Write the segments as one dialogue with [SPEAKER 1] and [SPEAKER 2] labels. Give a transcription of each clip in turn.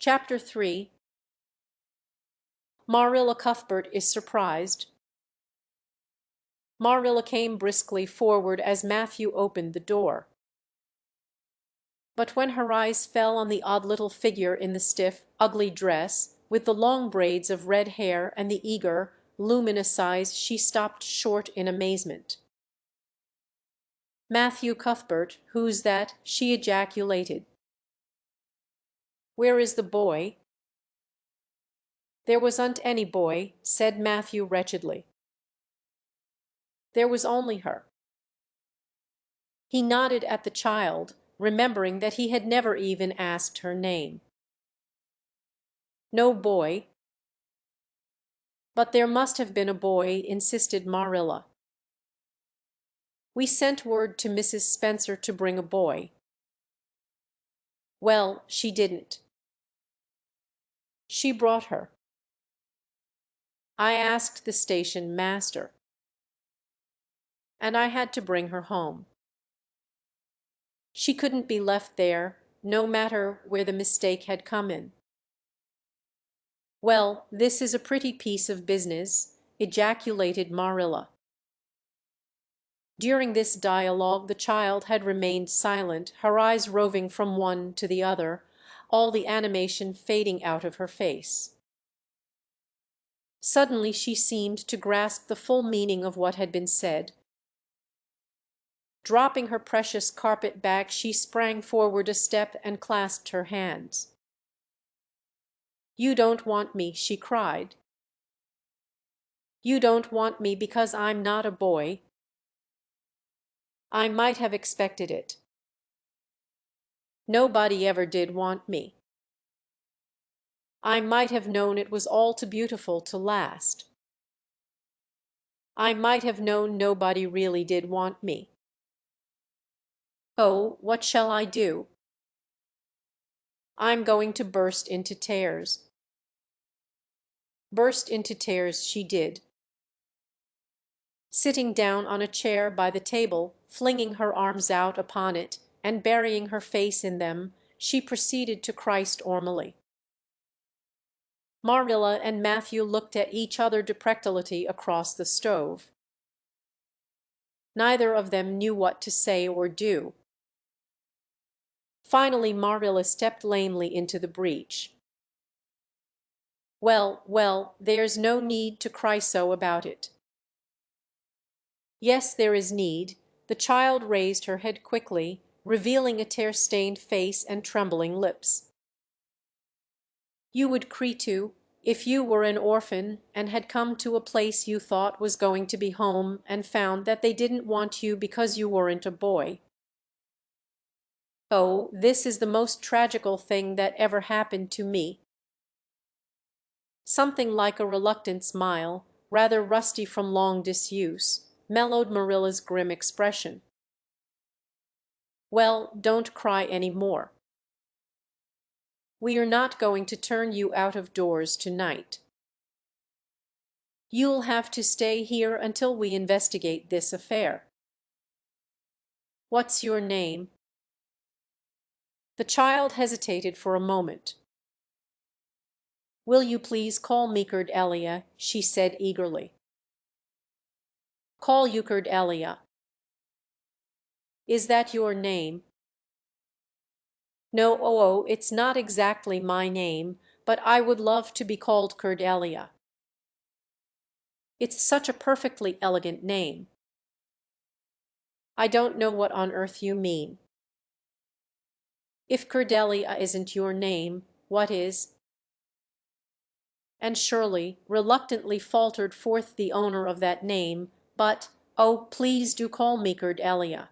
[SPEAKER 1] Chapter 3. Marilla Cuthbert is surprised. Marilla came briskly forward as Matthew opened the door. But when her eyes fell on the odd little figure in the stiff, ugly dress, with the long braids of red hair and the eager, luminous eyes, she stopped short in amazement. "Matthew Cuthbert, who's that?" she ejaculated. "Where is the boy?" "There wasn't any boy," said Matthew wretchedly. "There was only her." He nodded at the child, remembering that he had never even asked her name. "No boy." "But there must have been a boy," insisted Marilla. "We sent word to Mrs. Spencer to bring a boy." "Well, she didn't." "She brought her." "I asked the station master." "And I had to bring her home." She couldn't be left there, no matter where the mistake had come in. "Well, this is a pretty piece of business," ejaculated Marilla. During this dialogue the child had remained silent, her eyes roving from one to the other, all the animation fading out of her face. Suddenly she seemed to grasp the full meaning of what had been said. Dropping her precious carpet bag, she sprang forward a step and clasped her hands. "You don't want me," she cried. "You don't want me because I'm not a boy." "I might have expected it." "Nobody ever did want me." "I might have known it was all too beautiful to last." "I might have known nobody really did want me." "Oh, what shall I do?" "I'm going to burst into tears." Burst into tears she did. Sitting down on a chair by the table, flinging her arms out upon it, and burying her face in them, she proceeded to Christ ormally. Marilla and Matthew looked at each other deprecably across the stove. Neither of them knew what to say or do. Finally Marilla stepped lamely into the breach. "Well, well, there's no need to cry so about it." "Yes, there is need." The child raised her head quickly, revealing a tear-stained face and trembling lips. "You would cry too, if you were an orphan and had come to a place you thought was going to be home and found that they didn't want you because you weren't a boy. Oh, this is the most tragical thing that ever happened to me." Something like a reluctant smile, rather rusty from long disuse, mellowed Marilla's grim expression. "Well, don't cry any more. We are not going to turn you out of doors tonight. You'll have to stay here until we investigate this affair." "What's your name?" The child hesitated for a moment. "Will you please call me Cordelia?" she said eagerly. "Call you Cordelia." "Is that your name?" "No, oh, it's not exactly my name, but I would love to be called Cordelia." "It's such a perfectly elegant name." "I don't know what on earth you mean." "If Cordelia isn't your name, what is?" And Shirley reluctantly faltered forth the owner of that name, "But, oh, please do call me Cordelia."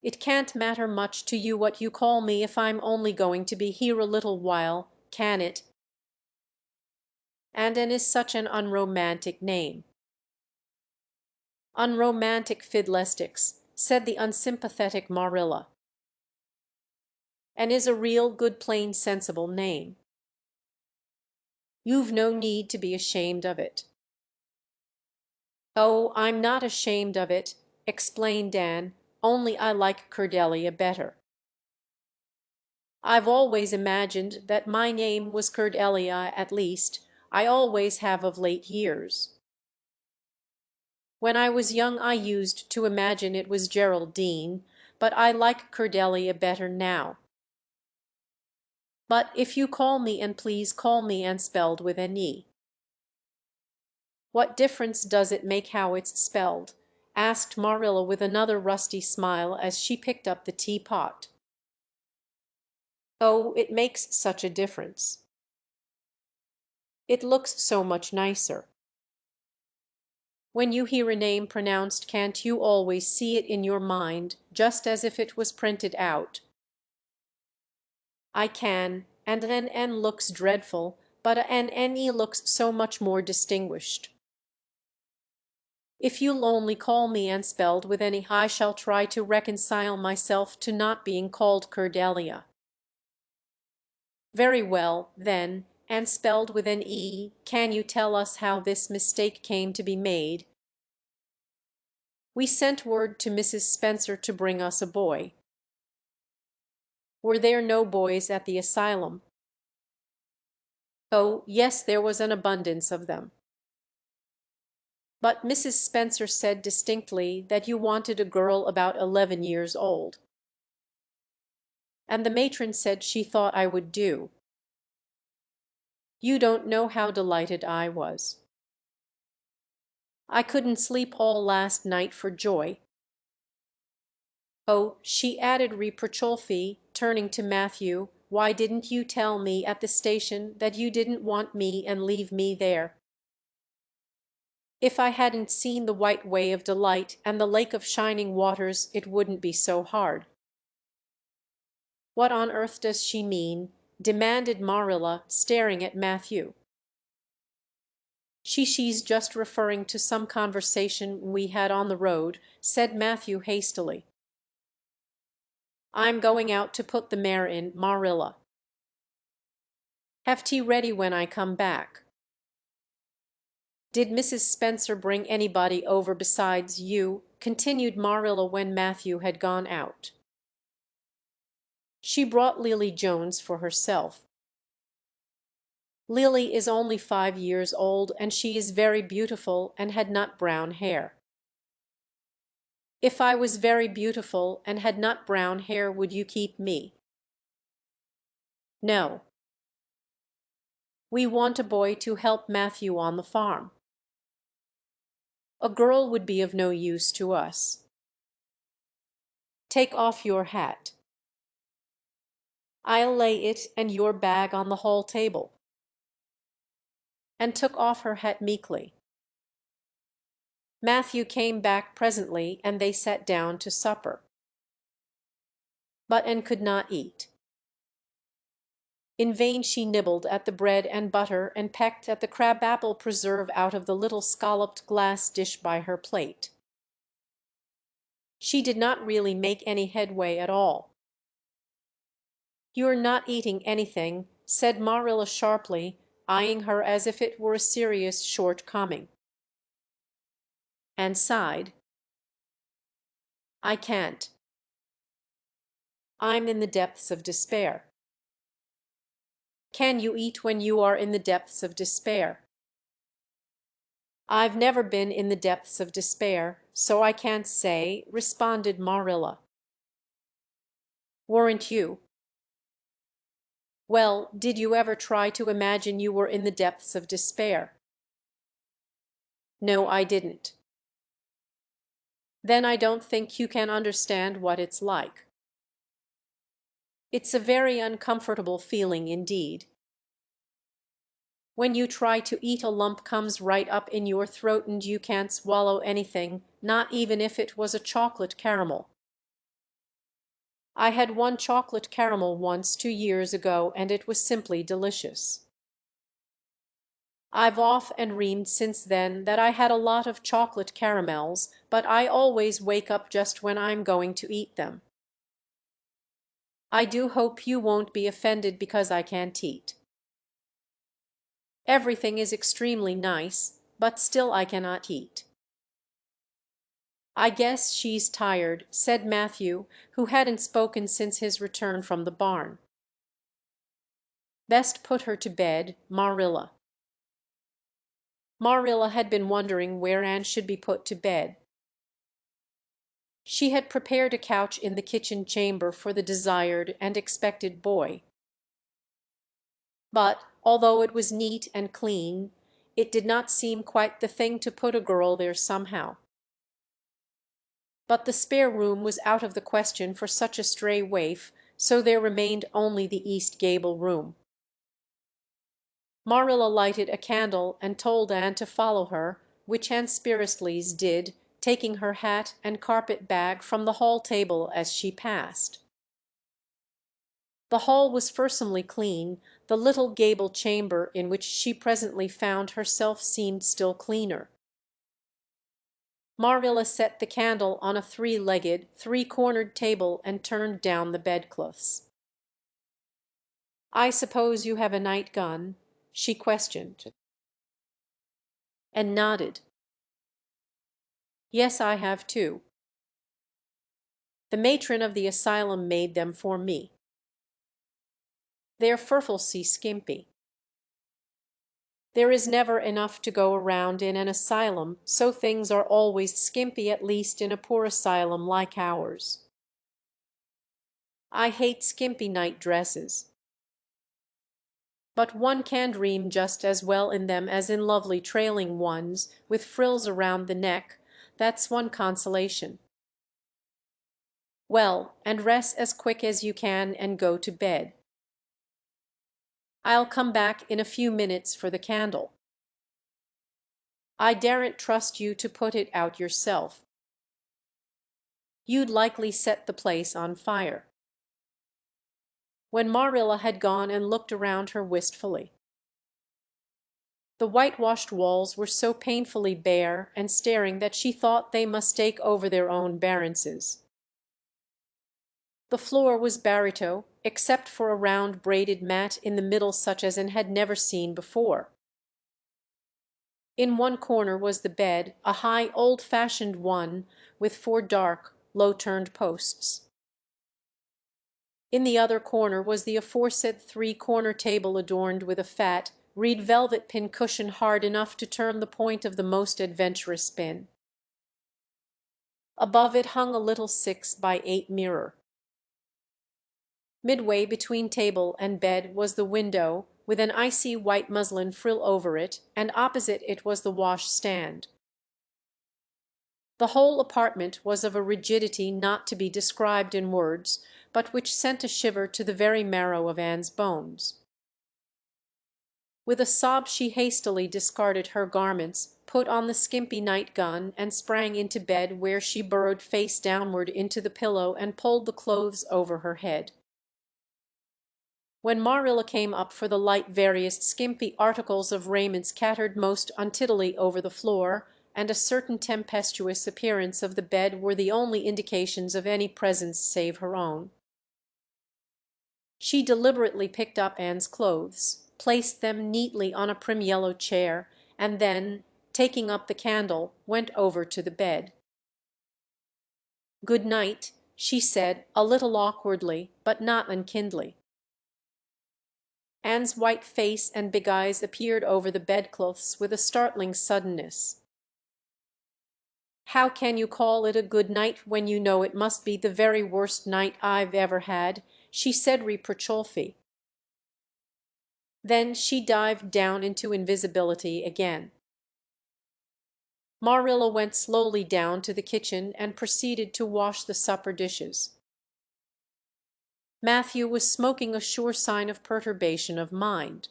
[SPEAKER 1] "It can't matter much to you what you call me if I'm only going to be here a little while, can it? And is such an unromantic name." "Unromantic fiddlesticks," said the unsympathetic Marilla. "And is a real good plain sensible name. You've no need to be ashamed of it." "Oh, I'm not ashamed of it," explained Dan, "only I like Cordelia better." I've always imagined that my name was Cordelia, at least, I always have of late years. When I was young I used to imagine it was Geraldine, but I like Cordelia better now. But if you call me, and please call me and spelled with an E. What difference does it make how it's spelled? Asked Marilla with another rusty smile as she picked up the teapot. Oh, it makes such a difference. It looks so much nicer. When you hear a name pronounced, can't you always see it in your mind, just as if it was printed out? I can, and an N looks dreadful, but an NE looks so much more distinguished. If you'll only call me and spelled with any, I shall try to reconcile myself to not being called Cordelia. Very well, then, and spelled with an E, can you tell us how this mistake came to be made? We sent word to Mrs. Spencer to bring us a boy. Were there no boys at the asylum? Oh, yes, there was an abundance of them. But Mrs. Spencer said distinctly that you wanted a girl about 11 years old. And the matron said she thought I would do. You don't know how delighted I was. I couldn't sleep all last night for joy. Oh," she added reproachfully, turning to Matthew, "why didn't you tell me at the station that you didn't want me and leave me there? If I hadn't seen the White Way of Delight and the Lake of Shining Waters it wouldn't be so hard." "What on earth does she mean?" demanded Marilla, staring at Matthew. She's just referring to some conversation we had on the road," said Matthew hastily. "I'm going out to put the mare in, Marilla. Have tea ready when I come back. Did Mrs. Spencer bring anybody over besides you?" continued Marilla when Matthew had gone out. "She brought Lily Jones for herself. Lily is only 5 years old, and she is very beautiful and had nut brown hair." "If I was very beautiful and had nut brown hair, would you keep me?" "No. We want a boy to help Matthew on the farm. A girl would be of no use to us. Take off your hat. I'll lay it and your bag on the hall table." And took off her hat meekly. Matthew came back presently, and they sat down to supper. But Anne could not eat. In vain she nibbled at the bread and butter and pecked at the crabapple preserve out of the little scalloped glass dish by her plate. She did not really make any headway at all. "You're not eating anything," said Marilla sharply, eyeing her as if it were a serious shortcoming. And sighed. "I can't. I'm in the depths of despair." "Can you eat when you are in the depths of despair?" "I've never been in the depths of despair, so I can't say," responded Marilla. "Weren't you? Well, did you ever try to imagine you were in the depths of despair?" "No, I didn't." "Then I don't think you can understand what it's like. It's a very uncomfortable feeling indeed. When you try to eat, a lump comes right up in your throat and you can't swallow anything, not even if it was a chocolate caramel. I had one chocolate caramel once 2 years ago, and it was simply delicious. I've often dreamed since then that I had a lot of chocolate caramels, but I always wake up just when I'm going to eat them. I do hope you won't be offended because I can't eat. Everything is extremely nice, but still I cannot eat." "I guess she's tired," said Matthew, who hadn't spoken since his return from the barn. Best put her to bed, Marilla. Marilla had been wondering where Anne should be put to bed. She had prepared a couch in the kitchen chamber for the desired and expected boy. But, although it was neat and clean, it did not seem quite the thing to put a girl there somehow. But the spare room was out of the question for such a stray waif, so there remained only the east gable room. Marilla lighted a candle and told Anne to follow her, which Anne spiritlessly did, taking her hat and carpet bag from the hall table as she passed. The hall was fearsomely clean, the little gable chamber in which she presently found herself seemed still cleaner. Marilla set the candle on a three-legged, three-cornered table and turned down the bedclothes. "I suppose you have a night gun?" she questioned. And nodded. "Yes, I have too. The matron of the asylum made them for me. They're fearfully skimpy. There is never enough to go around in an asylum, so things are always skimpy, at least in a poor asylum like ours. I hate skimpy night dresses. But one can dream just as well in them as in lovely trailing ones, with frills around the neck. That's one consolation. Well, and rest as quick as you can and go to bed. I'll come back in a few minutes for the candle. I daren't trust you to put it out yourself. You'd likely set the place on fire." When Marilla had gone and looked around her wistfully. The whitewashed walls were so painfully bare and staring that she thought they must take over their own barences. The floor was barito, except for a round braided mat in the middle such as Anne had never seen before. In one corner was the bed, a high old-fashioned one, with 4 dark, low-turned posts. In the other corner was the aforesaid 3-corner table adorned with a fat, reed velvet pin-cushion hard enough to turn the point of the most adventurous spin. Above it hung a little 6-by-8 mirror. Midway between table and bed was the window, with an icy white muslin frill over it, and opposite it was the wash-stand. The whole apartment was of a rigidity not to be described in words, but which sent a shiver to the very marrow of Anne's bones. With a sob she hastily discarded her garments, put on the skimpy night-gown, and sprang into bed, where she burrowed face downward into the pillow and pulled the clothes over her head. When Marilla came up for the light, various skimpy articles of raiment scattered most untidily over the floor, and a certain tempestuous appearance of the bed were the only indications of any presence save her own. She deliberately picked up Anne's clothes, placed them neatly on a prim yellow chair, and then, taking up the candle, went over to the bed. "Good night," she said, a little awkwardly, but not unkindly. Anne's white face and big eyes appeared over the bedclothes with a startling suddenness. "How can you call it a good night when you know it must be the very worst night I've ever had?" she said reproachfully. Then she dived down into invisibility again. Marilla went slowly down to the kitchen and proceeded to wash the supper dishes. Matthew was smoking, a sure sign of perturbation of mind.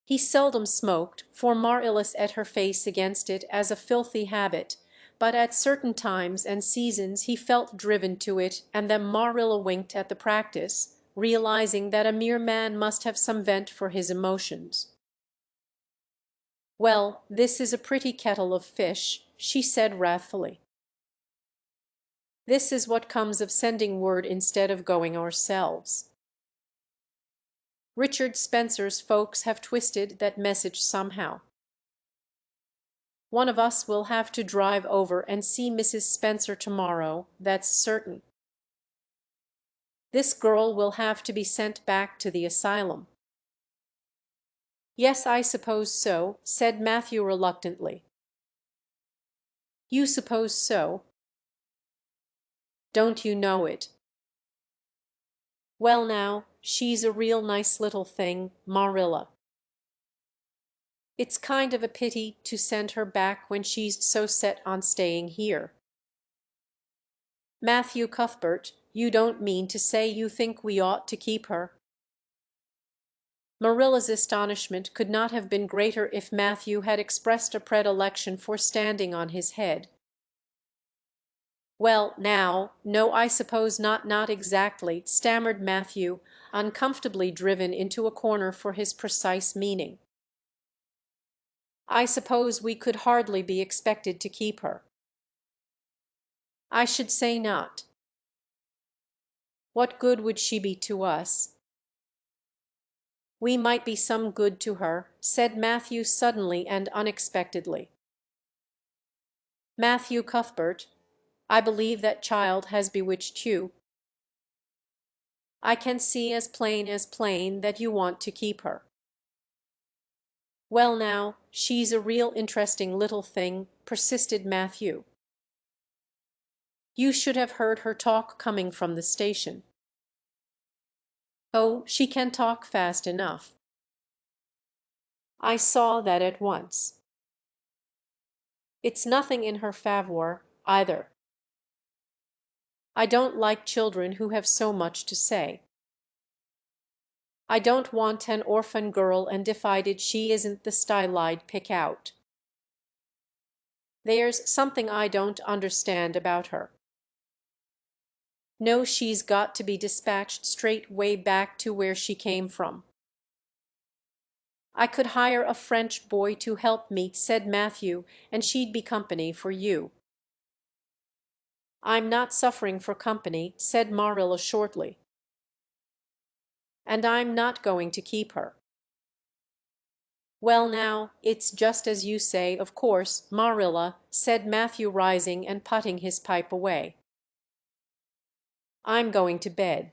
[SPEAKER 1] He seldom smoked, for Marilla set her face against it as a filthy habit, but at certain times and seasons he felt driven to it, and then Marilla winked at the practice, realizing that a mere man must have some vent for his emotions. "Well, this is a pretty kettle of fish," she said wrathfully. "This is what comes of sending word instead of going ourselves. Richard Spencer's folks have twisted that message somehow. One of us will have to drive over and see Mrs. Spencer tomorrow, that's certain. This girl will have to be sent back to the asylum." "Yes, I suppose so," said Matthew reluctantly. "You suppose so? Don't you know it?" "Well now, she's a real nice little thing, Marilla. It's kind of a pity to send her back when she's so set on staying here." "Matthew Cuthbert, you don't mean to say you think we ought to keep her?" Marilla's astonishment could not have been greater if Matthew had expressed a predilection for standing on his head. "Well, now, no, I suppose not exactly," stammered Matthew, uncomfortably driven into a corner for his precise meaning. "I suppose we could hardly be expected to keep her." "I should say not." "What good would she be to us?" "We might be some good to her," said Matthew suddenly and unexpectedly. "Matthew Cuthbert, I believe that child has bewitched you. I can see as plain that you want to keep her." "Well now, she's a real interesting little thing," persisted Matthew. "You should have heard her talk coming from the station." "Oh, she can talk fast enough." "I saw that at once." "It's nothing in her favor, either. I don't like children who have so much to say. I don't want an orphan girl, and if I did she isn't the style I'd pick out. There's something I don't understand about her. No, she's got to be dispatched straight way back to where she came from." "I could hire a French boy to help me," said Matthew, "and she'd be company for you." "I'm not suffering for company," said Marilla shortly. "And I'm not going to keep her." "Well now, it's just as you say, of course, Marilla," said Matthew, rising and putting his pipe away. "I'm going to bed."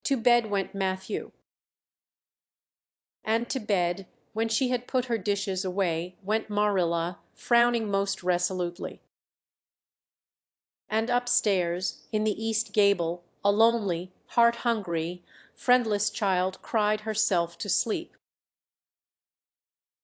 [SPEAKER 1] To bed went Matthew. And to bed, when she had put her dishes away, went Marilla, frowning most resolutely. And upstairs, in the east gable, a lonely, heart-hungry, friendless child cried herself to sleep.